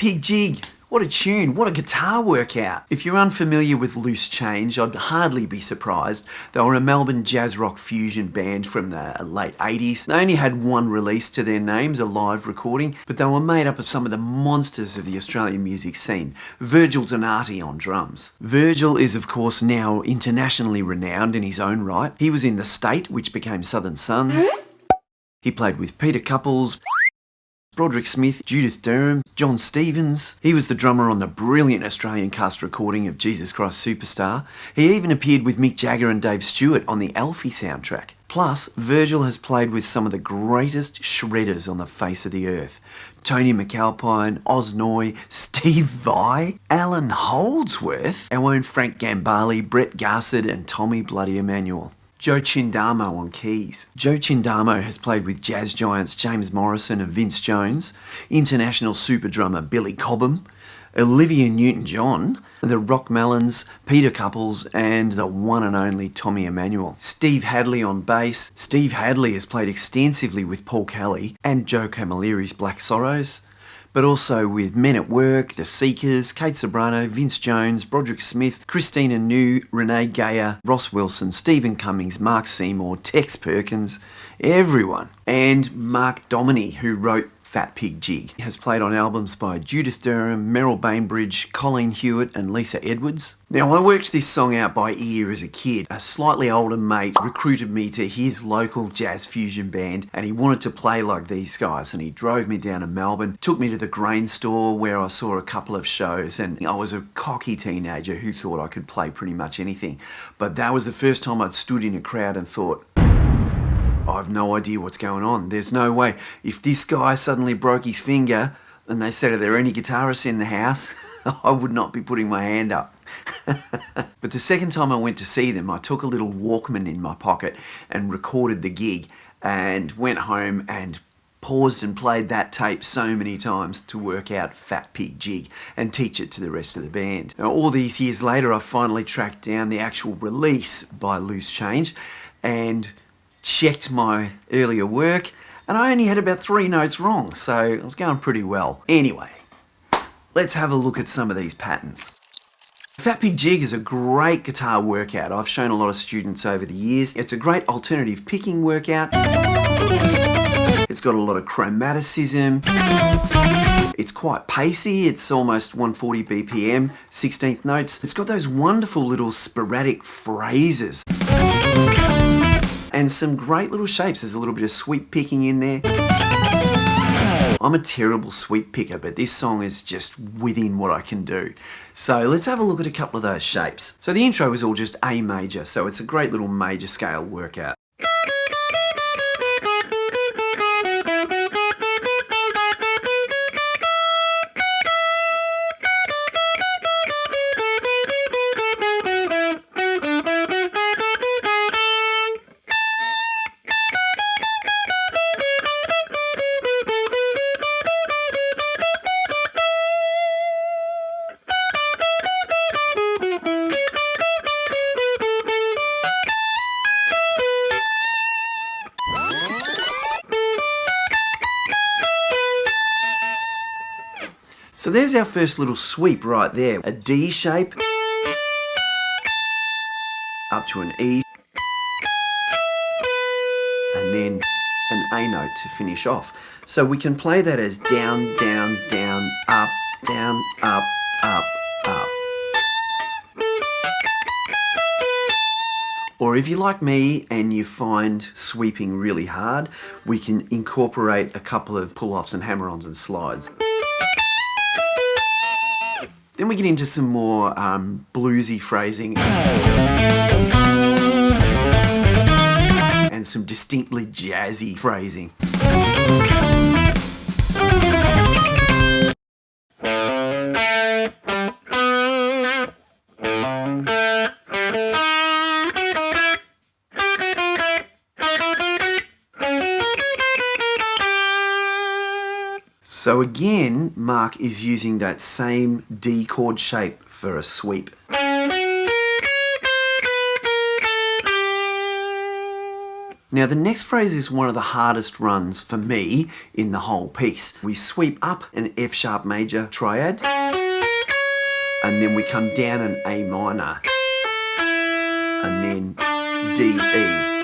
Pig Jig. What a tune, what a guitar workout. If you're unfamiliar with Loose Change, I'd hardly be surprised. They were a Melbourne jazz rock fusion band from the late 80s. They only had one release to their names, a live recording, but they were made up of some of the monsters of the Australian music scene. Virgil Donati on drums. Virgil is of course now internationally renowned in his own right. He was in The State, which became Southern Sons. He played with Peter Couples, Broderick Smith, Judith Durham, John Stevens. He was the drummer on the brilliant Australian cast recording of Jesus Christ Superstar. He even appeared with Mick Jagger and Dave Stewart on the Alfie soundtrack. Plus, Virgil has played with some of the greatest shredders on the face of the earth. Tony McAlpine, Oz Noy, Steve Vai, Alan Holdsworth, our own Frank Gambale, Brett Garsed and Tommy Bloody Emmanuel. Joe Chindamo on keys. Joe Chindamo has played with jazz giants James Morrison and Vince Jones, international super drummer Billy Cobham, Olivia Newton-John, the Rock Melons, Peter Couples, and the one and only Tommy Emmanuel. Steve Hadley on bass. Steve Hadley has played extensively with Paul Kelly and Joe Camilleri's Black Sorrows, but also with Men at Work, The Seekers, Kate Sobrano, Vince Jones, Broderick Smith, Christina New, Renee Gayer, Ross Wilson, Stephen Cummings, Mark Seymour, Tex Perkins, everyone. And Mark Domoney, who wrote Fat Pig Jig. He has played on albums by Judith Durham, Merrill Bainbridge, Colleen Hewitt and Lisa Edwards. Now, I worked this song out by ear as a kid. A slightly older mate recruited me to his local jazz fusion band and he wanted to play like these guys, and he drove me down to Melbourne, took me to the Grain Store where I saw a couple of shows, and I was a cocky teenager who thought I could play pretty much anything. But that was the first time I'd stood in a crowd and thought, I've no idea what's going on. There's no way. If this guy suddenly broke his finger and they said, are there any guitarists in the house? I would not be putting my hand up. But the second time I went to see them, I took a little Walkman in my pocket and recorded the gig and went home and paused and played that tape so many times to work out Fat Pig Jig and teach it to the rest of the band. Now, all these years later, I finally tracked down the actual release by Loose Change and checked my earlier work, and I only had about 3 notes wrong, so I was going pretty well. Anyway, let's have a look at some of these patterns. Fat Pig Jig is a great guitar workout. I've shown a lot of students over the years. It's a great alternative picking workout. It's got a lot of chromaticism. It's quite pacey. It's almost 140 BPM, 16th notes. It's got those wonderful little sporadic phrases. And some great little shapes. There's a little bit of sweep picking in there. I'm a terrible sweep picker, but this song is just within what I can do. So let's have a look at a couple of those shapes. So the intro is all just A major, so it's a great little major scale workout. So there's our first little sweep right there. A D shape, up to an E, and then an A note to finish off. So we can play that as down, down, down, up, up, up. Or if you're like me and you find sweeping really hard, we can incorporate a couple of pull-offs and hammer-ons and slides. Then we get into some more bluesy phrasing and some distinctly jazzy phrasing. So again, Mark is using that same D chord shape for a sweep. Now the next phrase is one of the hardest runs for me in the whole piece. We sweep up an F sharp major triad, and then we come down an A minor, and then D, E.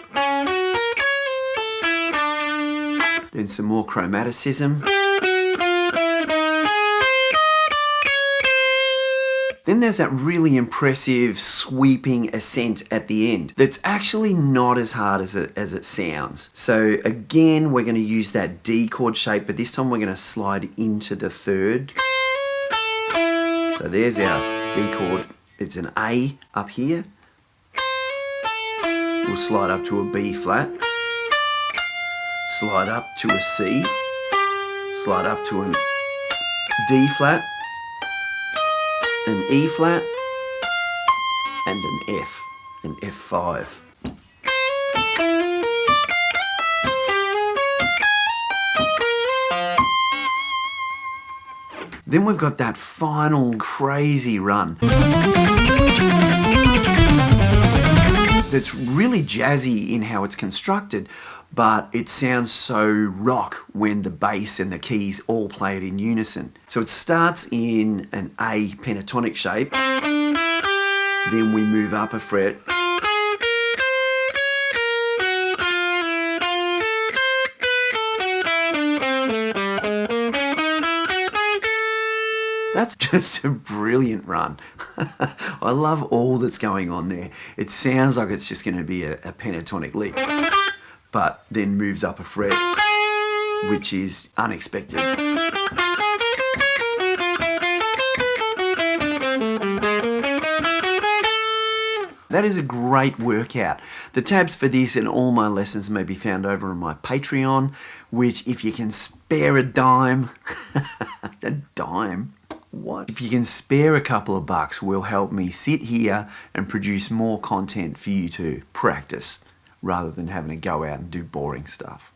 Then some more chromaticism. Then there's that really impressive sweeping ascent at the end that's actually not as hard as it sounds. So again, we're going to use that D chord shape, but this time we're going to slide into the third. So there's our D chord. It's an A up here. We'll slide up to a B flat, slide up to a C, slide up to an D flat, an E flat, and an F, an F5. Then we've got that final crazy run that's really jazzy in how it's constructed, but it sounds so rock when the bass and the keys all play it in unison. So it starts in an A pentatonic shape, then we move up a fret, that's just a brilliant run. I love all that's going on there. It sounds like it's just going to be a pentatonic lick, but then moves up a fret, which is unexpected. That is a great workout. The tabs for this and all my lessons may be found over on my Patreon, which if you can spare a dime, a dime? What? If you can spare a couple of bucks, will help me sit here and produce more content for you to practice rather than having to go out and do boring stuff.